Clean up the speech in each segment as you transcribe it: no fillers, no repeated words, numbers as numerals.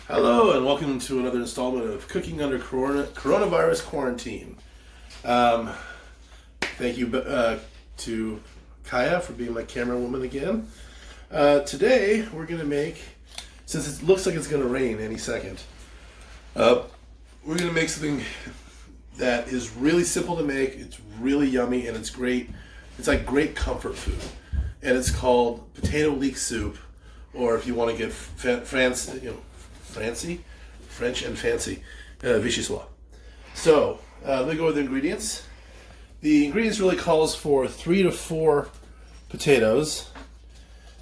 Hello and welcome to another installment of Cooking Under Coronavirus Quarantine. Thank you to Kaya for being my camera woman again. Today we're going to make, since it looks like it's going to rain any second, we're going to make something that is really simple to make, it's really yummy, and it's great. It's like great comfort food. And it's called Potato-Leek soup, or if you want to get French and fancy, Vichyssoise. So, let me go with the ingredients. The ingredients really calls for 3 to 4 potatoes.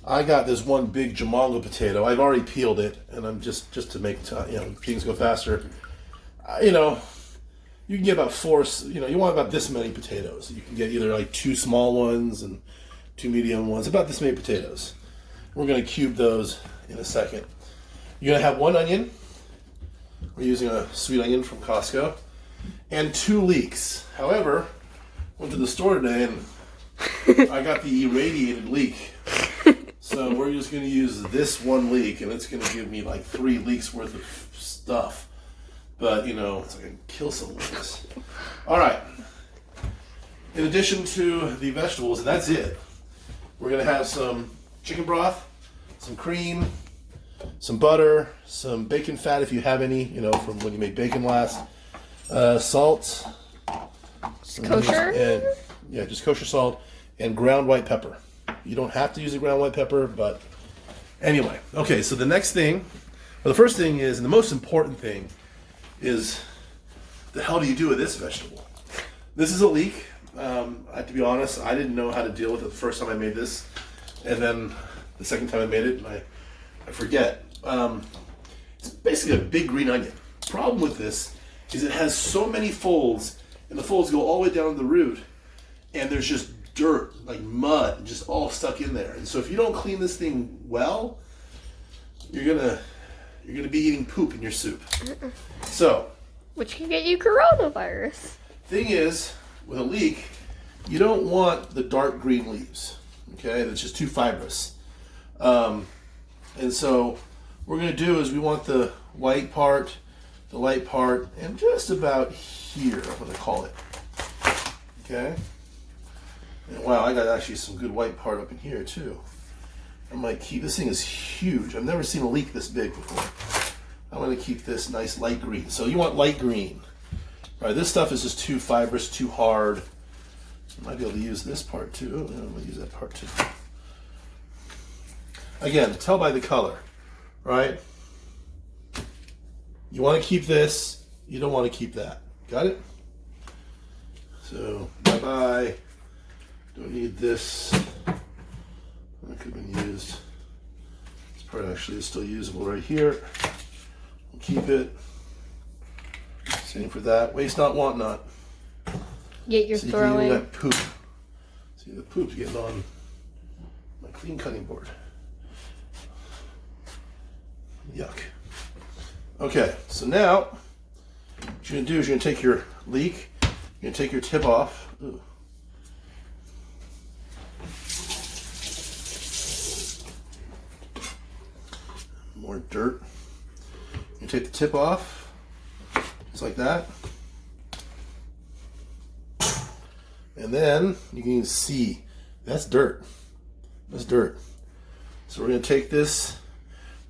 I got this one big Jamongo potato. I've already peeled it, and I'm just to make things go faster. You can get about 4. You want about this many potatoes. You can get either like 2 small ones and 2 medium ones. About this many potatoes. We're going to cube those in a second. You're going to have 1 onion. We're using a sweet onion from Costco. And 2 leeks. However, went to the store today and I got the irradiated leek. So we're just going to use this 1 leek, and it's going to give me like 3 leeks worth of stuff. But, it's like I can kill some with this. All right. In addition to the vegetables, and that's it, we're going to have some chicken broth, some cream, some butter, some bacon fat if you have any, from when you made bacon last, salt, kosher? Just kosher salt, and ground white pepper. You don't have to use the ground white pepper, but anyway. Okay, so the first thing is, and the most important thing is, the hell do you do with this vegetable? This is a leek. To be honest, I didn't know how to deal with it the first time I made this, and then the second time I made it, and I forget. It's basically a big green onion. The problem with this is it has so many folds, and the folds go all the way down to the root, and there's just dirt, like mud, just all stuck in there. And so if you don't clean this thing well, you're gonna be eating poop in your soup. So, which can get you coronavirus. Thing is, with a leek, you don't want the dark green leaves. Okay, that's just too fibrous. And so, what we're going to do is we want the white part, the light part, and just about here, I'm going to call it. Okay? And wow, I got actually some good white part up in here too. I might keep, this thing is huge. I've never seen a leek this big before. I'm going to keep this nice light green. So you want light green. All right, this stuff is just too fibrous, too hard. I might be able to use this part too. I'm going to use that part too. Again, tell by the color, right? You want to keep this. You don't want to keep that. Got it? So, bye-bye. Don't need this. That could have been used. This part actually is still usable right here. We'll keep it. Same for that. Waste not, want not. Yet you're throwing that poop. See, the poop's getting on my clean cutting board. Yuck. Okay, so now what you're going to do is you're going to take your leek, you're going to take your tip off. Ooh. More dirt. You take the tip off, just like that. And then you can see that's dirt. That's dirt. So we're going to take this,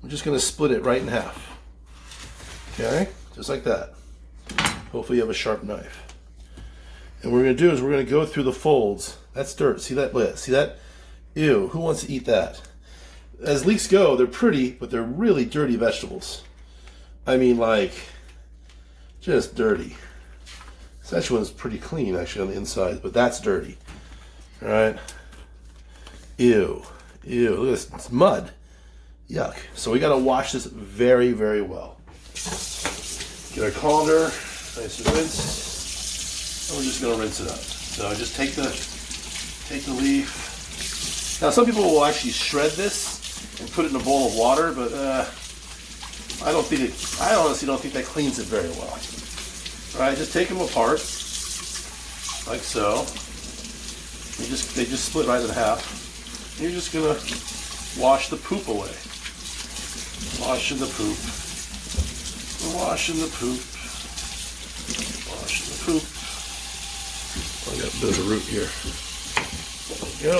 we're just going to split it right in half. Okay? Just like that. Hopefully you have a sharp knife. And what we're going to do is we're going to go through the folds. That's dirt. See that? See that? Ew, who wants to eat that? As leeks go, they're pretty, but they're really dirty vegetables. I mean, like, just dirty. This one's pretty clean, actually, on the inside, but that's dirty. All right? Ew. Ew. Look at this. It's mud. Yuck. So we got to wash this very, very well. Get our colander, nice and rinsed. And we're just going to rinse it up. So just take the leaf. Now, some people will actually shred this and put it in a bowl of water, but I honestly don't think that cleans it very well. All right, just take them apart, like so. They just split right in half. You're just gonna wash the poop away. Washing the poop. Washing the poop. Washing the poop. Oh, I got a bit of a root here. There we go.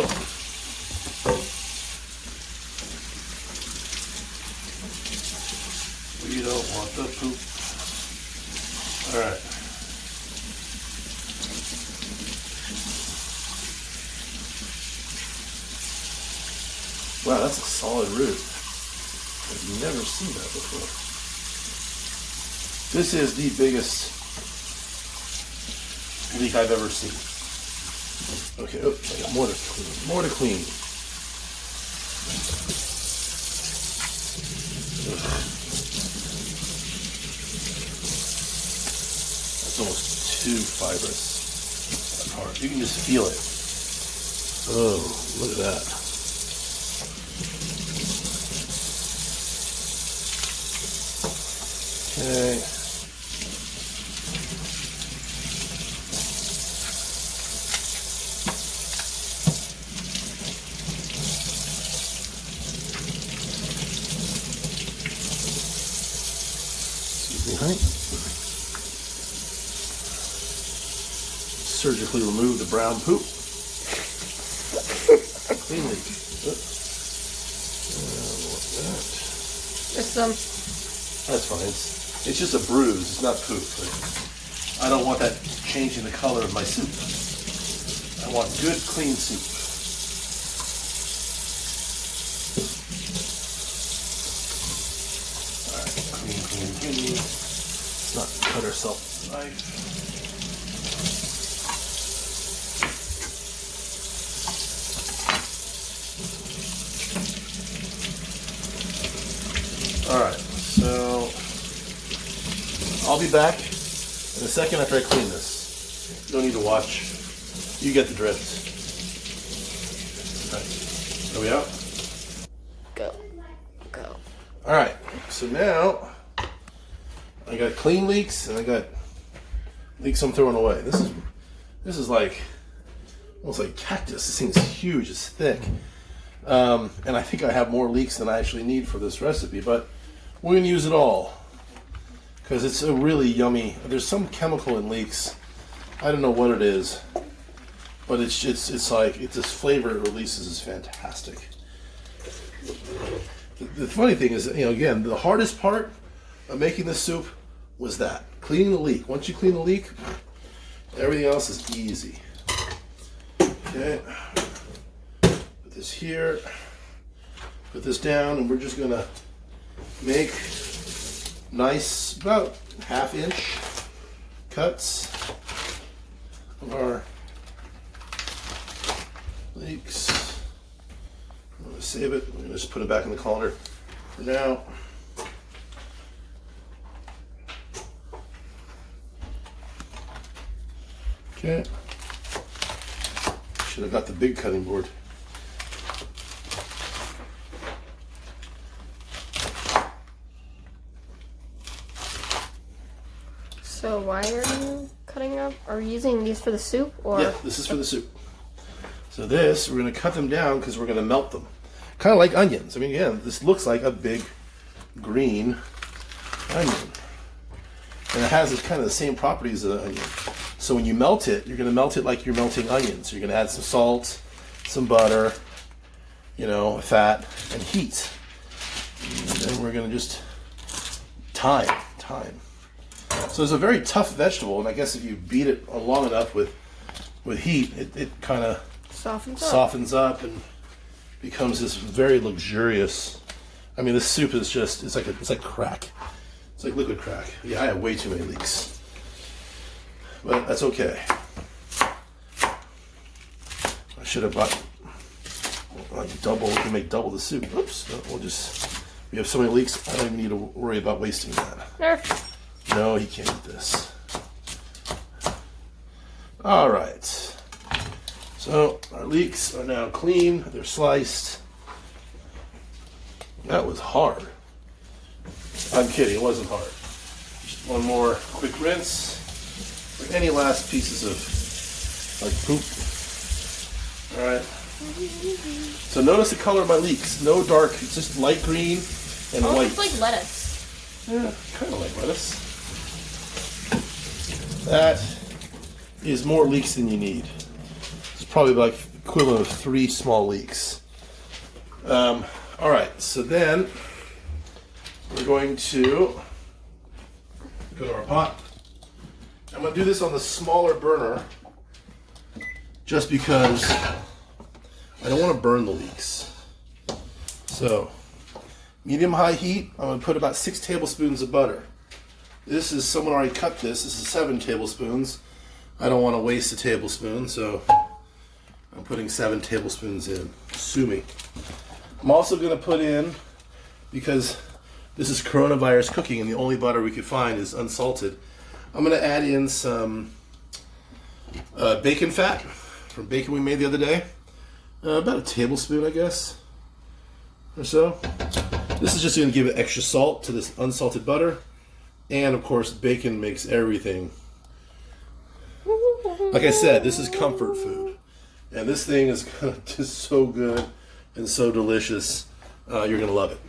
We don't want the poop. Alright. Wow, that's a solid root. I've never seen that before. This is the biggest leek I've ever seen. Okay, oops, I got more to clean. More to clean. That's almost too fibrous. That part. You can just feel it. Oh, look at that. Okay. Excuse me, honey. Surgically remove the brown poop. Cleanly. There's some. That's fine. It's just a bruise. It's not poop. I don't want that changing the color of my soup. I want good, clean soup. All right, clean, clean, clean. Let's not cut ourselves with a knife. All right, so I'll be back in a second after I clean this. You don't need to watch. You get the drift. All right, are we out? Go. Go. All right, so now I got clean leeks and I got leeks I'm throwing away. This is like almost like cactus. This thing's huge. It's thick. And I think I have more leeks than I actually need for this recipe, but we're going to use it all because it's a really yummy. There's some chemical in leeks. I don't know what it is, but it's like this flavor it releases is fantastic. The funny thing is, again, the hardest part of making this soup was that cleaning the leek. Once you clean the leek, everything else is easy. Okay. Put this here, put this down, and we're just gonna make nice, about half-inch cuts of our leeks. I'm gonna save it. I'm gonna just put it back in the colander for now. Okay. Should have got the big cutting board. So why are you cutting up? Are you using these for the soup, or? Yeah, this is for the soup. So this, we're going to cut them down because we're going to melt them. Kind of like onions. I mean, again, this looks like a big green onion. And it has kind of the same properties as an onion. So when you melt it, you're going to melt it like you're melting onions. You're going to add some salt, some butter, fat, and heat. And then we're going to just thyme. So it's a very tough vegetable, and I guess if you beat it long enough with heat, it kind of softens up and becomes this very luxurious. I mean, this soup is it's like crack. It's like liquid crack. Yeah, I have way too many leeks, but that's okay. I should have bought like double. We can make double the soup. Oops. We have so many leeks. I don't even need to worry about wasting that. Nerf. No, he can't eat this. All right. So our leeks are now clean. They're sliced. That was hard. I'm kidding. It wasn't hard. Just one more quick rinse. For any last pieces of poop. All right. So notice the color of my leeks. No dark. It's just light green and white. It's like lettuce. Yeah, kind of like lettuce. That is more leeks than you need. It's probably like equivalent of 3 small leeks. All right, so then we're going to go to our pot. I'm going to do this on the smaller burner just because I don't want to burn the leeks. So, medium-high heat, I'm going to put about 6 tablespoons of butter. This is, someone already cut this. This is 7 tablespoons. I don't want to waste a tablespoon, so I'm putting 7 tablespoons in. Sue me. I'm also going to put in, because this is coronavirus cooking and the only butter we could find is unsalted, I'm going to add in some bacon fat from bacon we made the other day. About a tablespoon, I guess, or so. This is just going to give it extra salt to this unsalted butter. And, of course, bacon makes everything. Like I said, this is comfort food. And this thing is just so good and so delicious. You're going to love it.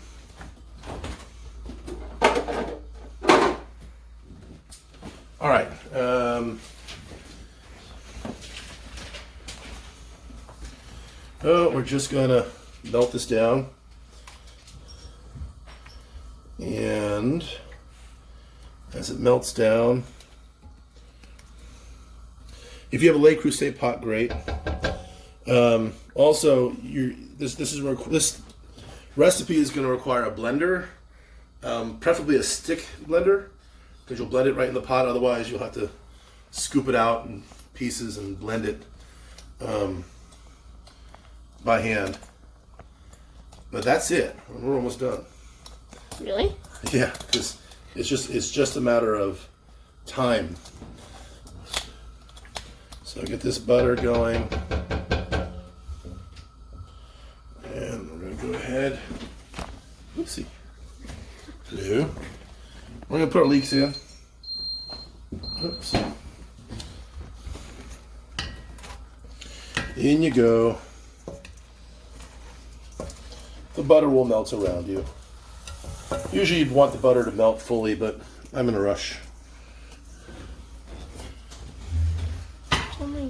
All right. We're just going to melt this down. And as it melts down, if you have a Le Creuset pot, great. Also, this recipe is going to require a blender, preferably a stick blender, because you'll blend it right in the pot. Otherwise, you'll have to scoop it out in pieces and blend it by hand. But that's it. We're almost done. Really? Yeah, because it's just a matter of time. So get this butter going, and we're going to go ahead. Oopsie. Hello. We're going to put our leeks in. Oops. In you go. The butter will melt around you. Usually you'd want the butter to melt fully, but I'm in a rush.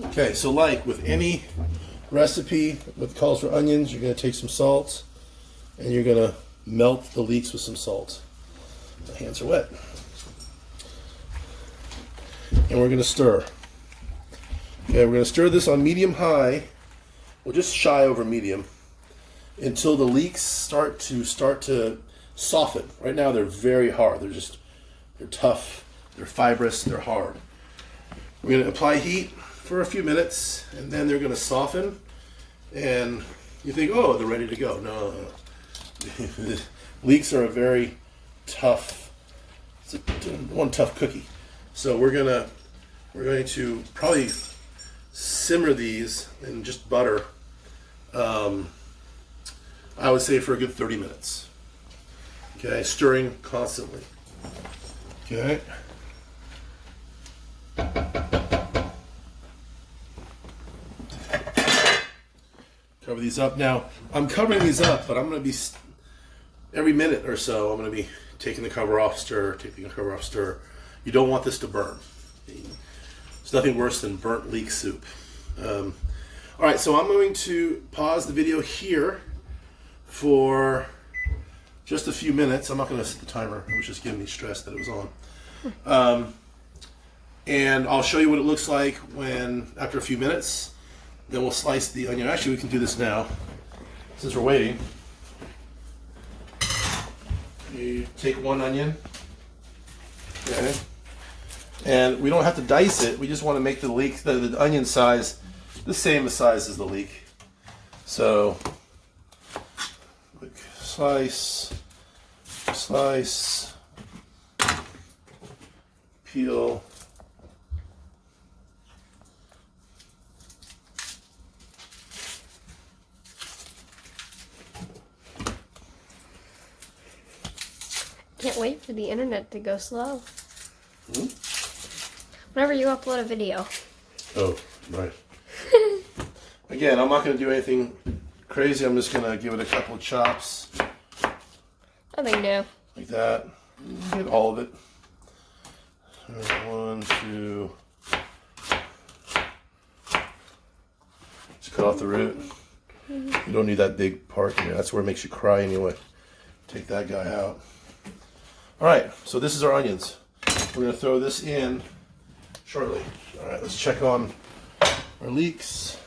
Okay, so like with any recipe that calls for onions, you're going to take some salt and you're going to melt the leeks with some salt. My hands are wet. And we're going to stir. Okay, we're going to stir this on medium-high. We'll just shy over medium until the leeks start to soften. Right now they're very hard. They're tough, they're fibrous, they're hard. We're going to apply heat for a few minutes, and then they're going to soften, and you think, oh, they're ready to go. No. Leeks are a very tough, one tough cookie. So we're going to probably simmer these in just butter, I would say for a good 30 minutes. Okay, stirring constantly. Okay. Cover these up. Now, I'm covering these up, but I'm going to be, every minute or so, I'm going to be taking the cover off, taking the cover off, stir. You don't want this to burn. There's nothing worse than burnt leek soup. All right, so I'm going to pause the video here for just a few minutes. I'm not going to set the timer. It was just giving me stress that it was on. And I'll show you what it looks like after a few minutes. Then we'll slice the onion. Actually, we can do this now, since we're waiting. You take one onion, okay, and we don't have to dice it. We just want to make the leek, the onion size, the same size as the leek. So, quick slice, peel. Can't wait for the internet to go slow. Whenever you upload a video. Oh, right. Again, I'm not going to do anything crazy. I'm just going to give it a couple of chops. Nothing new. Like that. Get all of it. 1, 2. Just cut off the root. You don't need that big part here. That's where it makes you cry anyway. Take that guy out. All right, so this is our onions. We're going to throw this in shortly. All right, let's check on our leeks.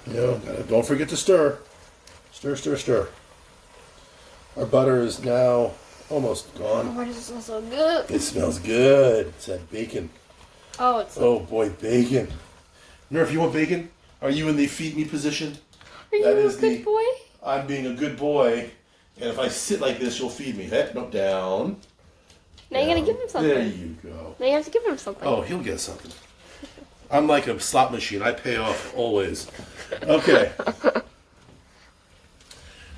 Don't forget to stir. Stir, stir, stir. Our butter is now almost gone. Why does it smell so good? It smells good. It's that bacon. Oh, it's. Oh boy, bacon. Nerf, you want bacon? Are you in the feed me position? Are you a good boy? I'm being a good boy, and if I sit like this, you'll feed me. Hey, no, down. Now you gotta give him something. There you go. Now you have to give him something. Oh, he'll get something. I'm like a slot machine. I pay off always. Okay.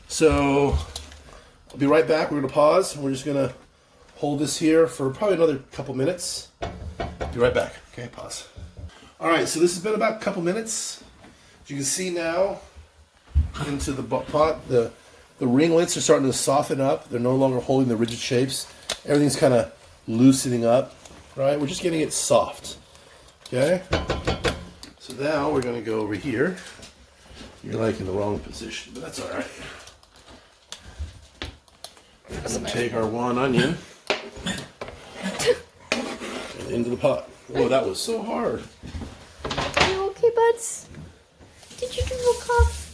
So, I'll be right back. We're going to pause. We're just going to hold this here for probably another couple minutes. Be right back. Okay, pause. All right, so this has been about a couple minutes. As you can see now, into the pot, the ringlets are starting to soften up. They're no longer holding the rigid shapes. Everything's kind of loosening up, right? We're just getting it soft. Okay? So now we're going to go over here. You're like in the wrong position, but that's all right. We're going to take our one onion and into the pot. Oh, that was so hard. Are you okay, buds? Did you do a cough?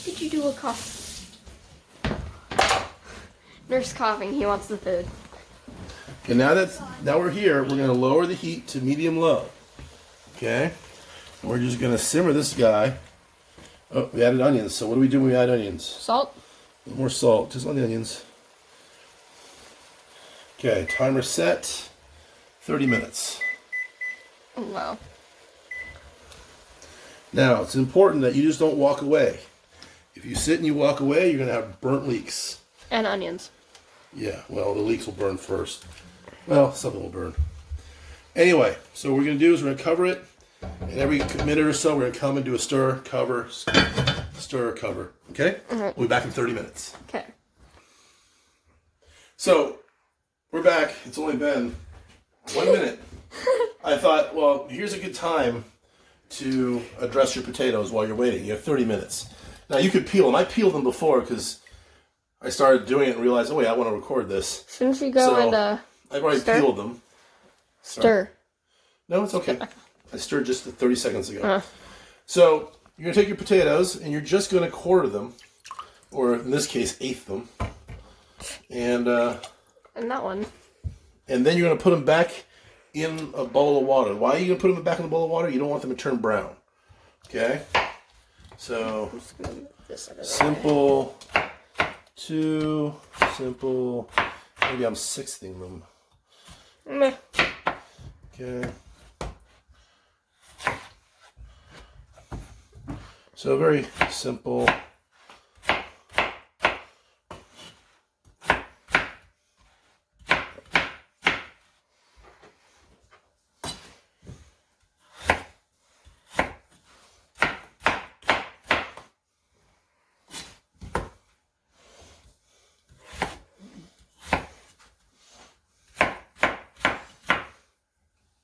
Did you do a cough? Nurse coughing. He wants the food. Okay, now we're here. We're going to lower the heat to medium low. Okay? And we're just going to simmer this guy. Oh, we added onions. So what do we do when we add onions? Salt. A little more salt, just on the onions. Okay, timer set. 30 minutes. Oh, wow. Now, it's important that you just don't walk away. If you sit and you walk away, you're going to have burnt leeks. And onions. Yeah, well, the leeks will burn first. Well, something will burn. Anyway, so what we're going to do is we're going to cover it. And every minute or so, we're going to come and do a stir, cover, stir, cover. Okay? Mm-hmm. We'll be back in 30 minutes. Okay. So, we're back. It's only been 1 minute. I thought, well, here's a good time to address your potatoes while you're waiting. You have 30 minutes. Now, you could peel them. I peeled them before because I started doing it and realized, oh, wait, I want to record this. Shouldn't you go and I've already stir? peeled them. Stir. No, it's okay. I stirred just 30 seconds ago. So, you're going to take your potatoes and you're just going to quarter them, or in this case, eighth them. And that one. And then you're going to put them back in a bowl of water. Why are you going to put them back in a bowl of water? You don't want them to turn brown. Okay? So, simple, two, simple. Maybe I'm sixthing them. Meh. Okay. So very simple.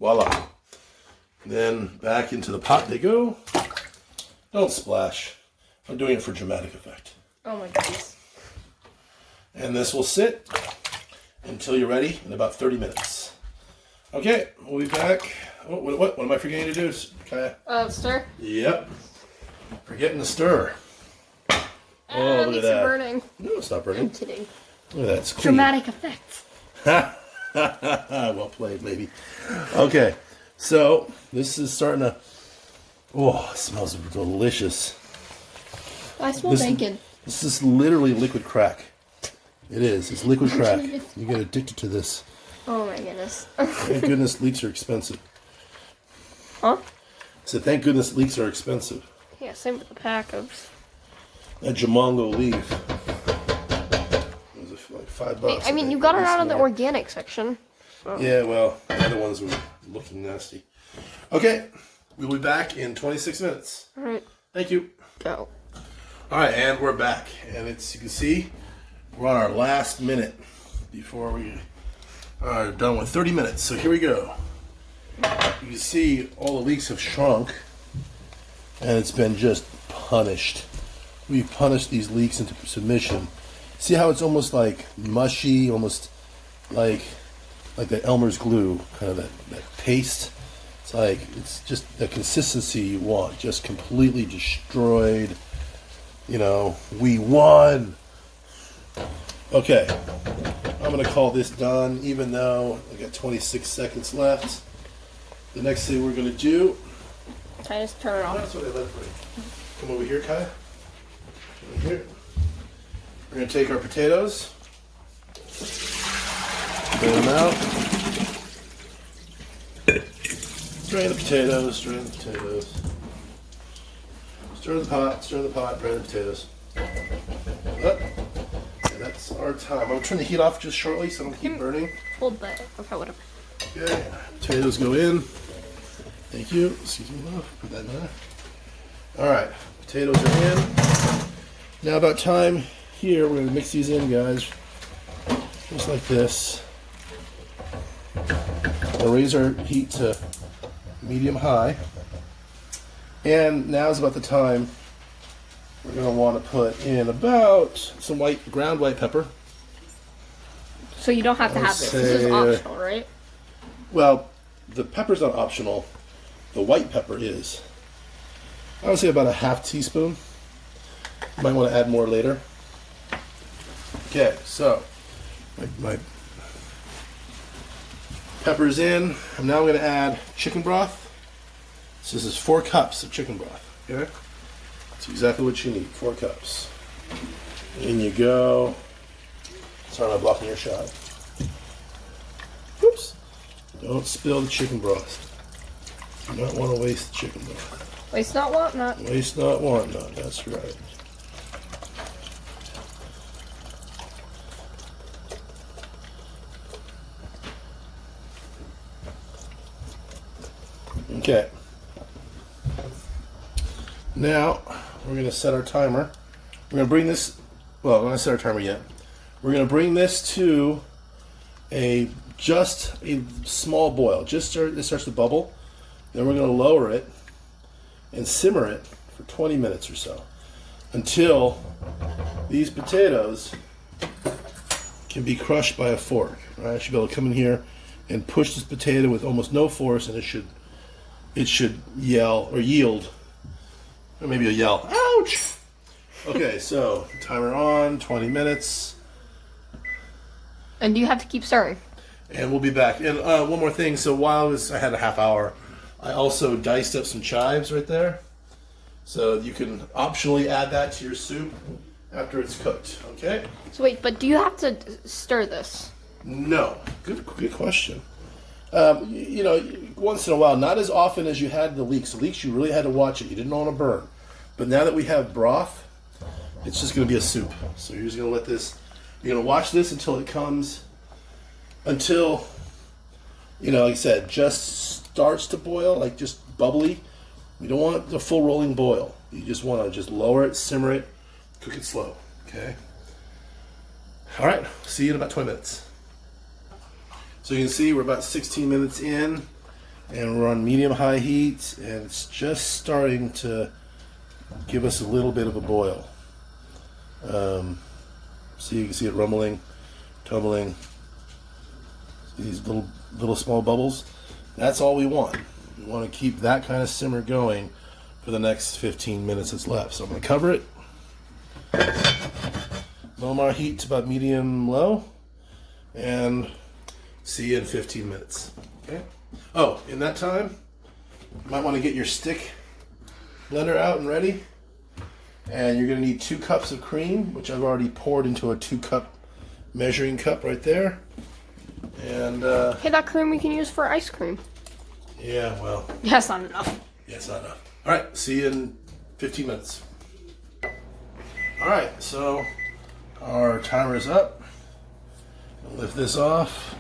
Voila. Then back into the pot they go. Don't splash. I'm doing it for dramatic effect. Oh my goodness. And this will sit until you're ready in about 30 minutes. Okay, we'll be back. Oh, what am I forgetting to do? Okay. Stir? Yep. Forgetting to stir. Oh, look at that. It's burning. No, it's not burning. I'm kidding. Look at that. It's clean. Dramatic effects. Well played, maybe. Okay, so this is starting to. Oh, it smells delicious. I smell bacon. This is literally liquid crack. It is. It's liquid crack. You get addicted to this. Oh my goodness. Thank goodness leeks are expensive. Huh? So thank goodness leeks are expensive. Yeah, same with the pack of. That Jamongo leaf. It was like $5. I mean, you got it out of the organic section. So. Yeah, well, the other ones were looking nasty. Okay, we'll be back in 26 minutes. All right. Thank you. Go. All right, and we're back. And it's, you can see, We're on our last minute before we are done with 30 minutes. So here we go. You can see all the leeks have shrunk, and it's been just punished. We've punished these leeks into submission. See how it's almost like mushy, almost like the Elmer's glue, kind of that paste. It's just the consistency you want, just completely destroyed. You know, we won. Okay, I'm gonna call this done, even though I got 26 seconds left. The next thing we're gonna do. Can I just turn it off? That's what I left for you. Come over here, Kai. Over here. We're gonna take our potatoes, drain them out. Drain the potatoes, drain the potatoes. Stir the pot, drain the potatoes. Up. And that's our time. I'm gonna turn the heat off just shortly so I don't keep burning. Hold that. Okay, whatever. Okay, potatoes go in. Thank you. Excuse me, love. Put that in there. Alright, potatoes are in. Now about time here, we're gonna mix these in, guys. Just like this. We'll raise our heat to medium high. And now's about the time we're going to want to put in about some ground white pepper. So you don't have to have this. This is optional, right? Well, the pepper's not optional. The white pepper is. I would say about a half teaspoon. You might want to add more later. Okay, so my pepper's in. I'm now going to add chicken broth. So this is 4 cups of chicken broth. Okay, that's exactly what you need. 4 cups. In you go. Sorry, I'm blocking your shot. Oops. Don't spill the chicken broth. Do not want to waste the chicken broth. Waste not, want not. Waste not, want not. That's right. Okay. Now, we're going to set our timer. We're going to bring this, well, I'm not going to set our timer yet. We're going to bring this to just a small boil. It starts to bubble. Then we're going to lower it and simmer it for 20 minutes or so until these potatoes can be crushed by a fork. Right? I should be able to come in here and push this potato with almost no force, and it should yield, or maybe a yell, ouch! Okay, so timer on, 20 minutes. And do you have to keep stirring? And we'll be back. And one more thing, so while I had a half hour, I also diced up some chives right there. So you can optionally add that to your soup after it's cooked, okay? So wait, but do you have to stir this? No. Good question. You know, once in a while, not as often as you had the leeks. The leeks, you really had to watch it. You didn't want to burn. But now that we have broth, it's just going to be a soup. So you're just going to let this, you're going to watch this until it comes, until, you know, like I said, just starts to boil, like just bubbly. You don't want the full rolling boil. You just want to just lower it, simmer it, cook it slow, okay? All right, see you in about 20 minutes. So you can see we're about 16 minutes in, and we're on medium-high heat, and it's just starting to give us a little bit of a boil. So you can see it rumbling, tumbling. See these little small bubbles? That's all we want. We want to keep that kind of simmer going for the next 15 minutes that's left. So I'm going to cover it. Lower our heat to about medium-low, and see you in 15 minutes. Okay. Oh, in that time, you might want to get your stick blender out and ready. And you're going to need 2 cups of cream, which I've already poured into a 2-cup measuring cup right there. And hey, that cream we can use for ice cream. Yeah, well. Yeah, that's not enough. Yeah, it's not enough. All right, see you in 15 minutes. All right, so our timer is up. Lift this off.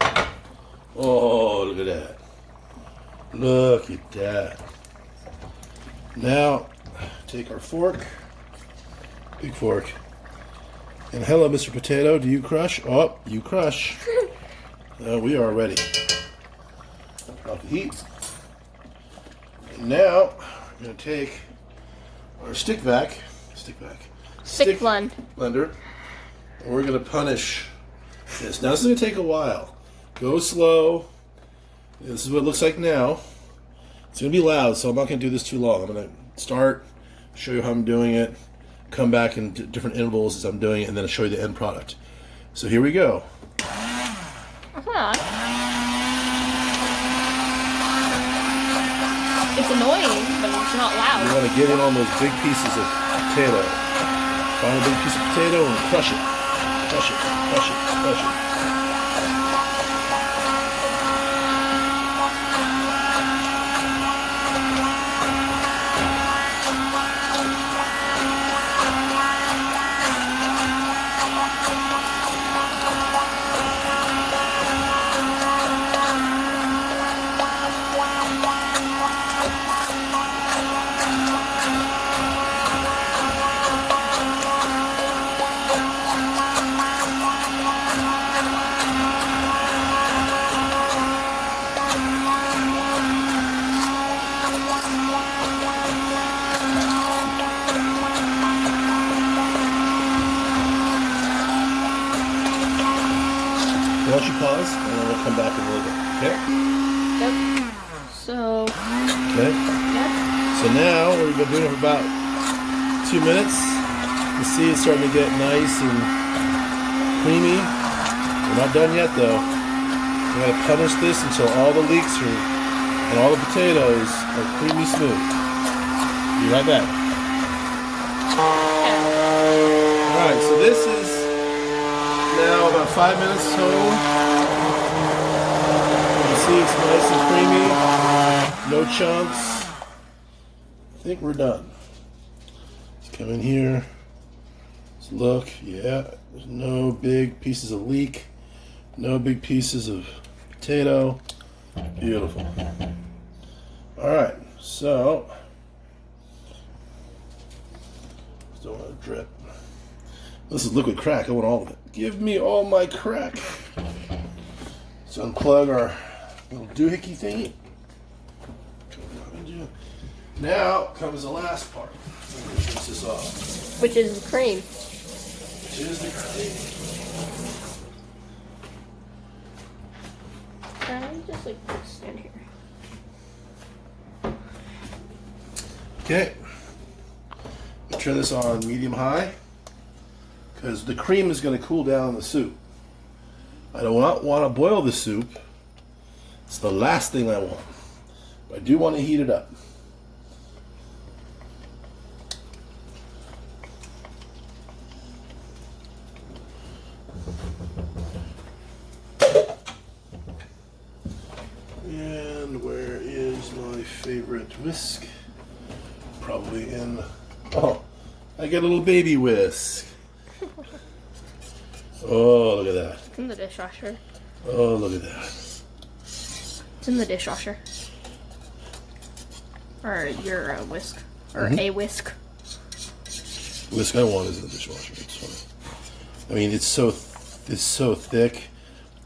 Oh, look at that. Look at that. Now, take our fork, big fork, And hello, Mr. Potato. Do you crush? Oh, you crush. We are ready. Off the heat. And now we're going to take our stick blender, and we're going to punish this. Now this is going to take a while. Go slow. This is what it looks like now. It's going to be loud, so I'm not going to do this too long. I'm going to start, show you how I'm doing it, come back in different intervals as I'm doing it, and then I'll show you the end product. So here we go. It's annoying, but it's not loud. You want to get in on those big pieces of potato. Find a big piece of potato and crush it. Crush it, crush it, crush it. Why don't you pause, and then we'll come back in a little bit, okay? Yep. So... Okay. Yep. So now, we've been doing it for about 2 minutes. You see it's starting to get nice and creamy. We're not done yet, though. We're going to punish this until all the leeks and all the potatoes are creamy smooth. Be right back. Alright, so this is now about 5 minutes total. You can see it's nice and creamy. No chunks. I think we're done. Let's come in here. Let's look. Yeah, there's no big pieces of leek. No big pieces of potato. Beautiful. Alright, so don't want to drip. This is liquid crack. I want all of it. Give me all my crack. Let's unplug our little doohickey thingy. Now comes the last part. Rinse this off. Which is the cream. Which is the cream. Can I just like stand here? Okay. Turn this on medium high because the cream is going to cool down the soup. I do not want to boil the soup. It's the last thing I want. But I do want to heat it up. And where is my favorite whisk? Probably in... Oh, I get a little baby whisk. Oh, look at that. It's in the dishwasher. Oh, look at that. It's in the dishwasher. Or your whisk. Or a whisk. Whisk I want is in the dishwasher. It's funny. I mean, it's so thick,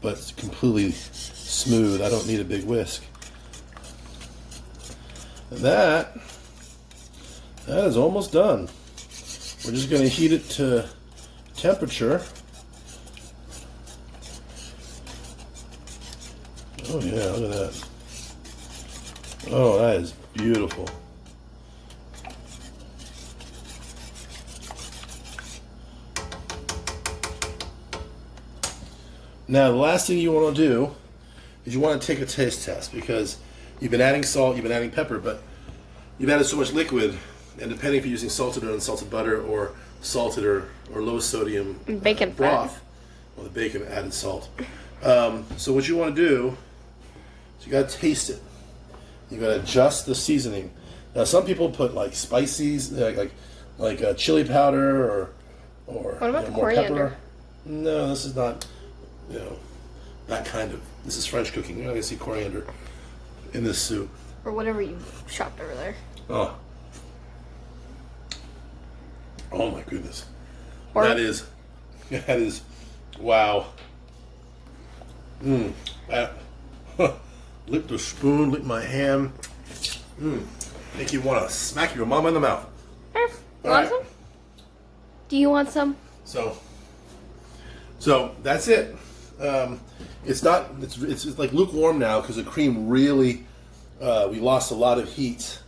but it's completely smooth. I don't need a big whisk. And that is almost done. We're just going to heat it to temperature. Oh yeah, look at that. Oh, that is beautiful. Now, the last thing you want to do is you want to take a taste test because you've been adding salt, you've been adding pepper, but you've added so much liquid, and depending if you're using salted or unsalted butter or salted or low sodium bacon broth, well, the bacon added salt. So what you want to do is you got to taste it. You got to adjust the seasoning. Now, some people put like spices, like chili powder or what about the more coriander? pepper. No, this is not. That kind of. This is French cooking. You're not gonna see coriander in this soup. Or whatever you chopped over there. Oh. Oh my goodness. Or, that is That is, wow. Lick the spoon, lick my hand. Make you want to smack your mama in the mouth. Want some? Do you want some? So that's it. It's not. It's like lukewarm now because the cream really. We lost a lot of heat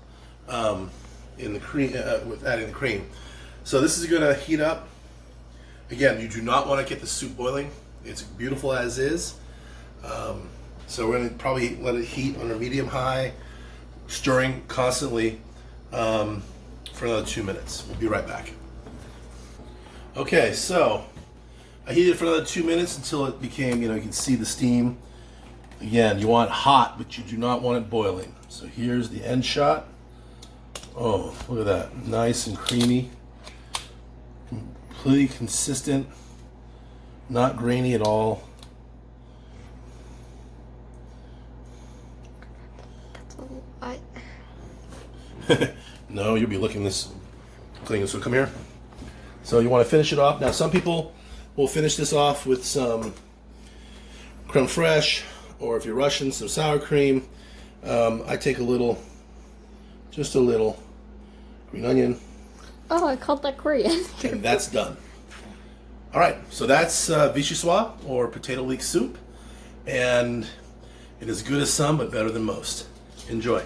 in the cream with adding the cream. So this is going to heat up. Again, you do not want to get the soup boiling. It's beautiful as is. So we're going to probably let it heat under medium-high, stirring constantly for another 2 minutes. We'll be right back. Okay, so I heated it for another 2 minutes until it became, you can see the steam. Again, you want it hot, but you do not want it boiling. So here's the end shot. Oh, look at that. Nice and creamy. Completely consistent. Not grainy at all. No, you'll be looking this clean. So come here. So you want to finish it off. Now some people will finish this off with some creme fraiche, or if you're Russian, some sour cream. I take just a little green onion. Oh, I called that Korean. And that's done. All right, so that's Vichyssoise, or potato leek soup. And it is good as some, but better than most. Enjoy.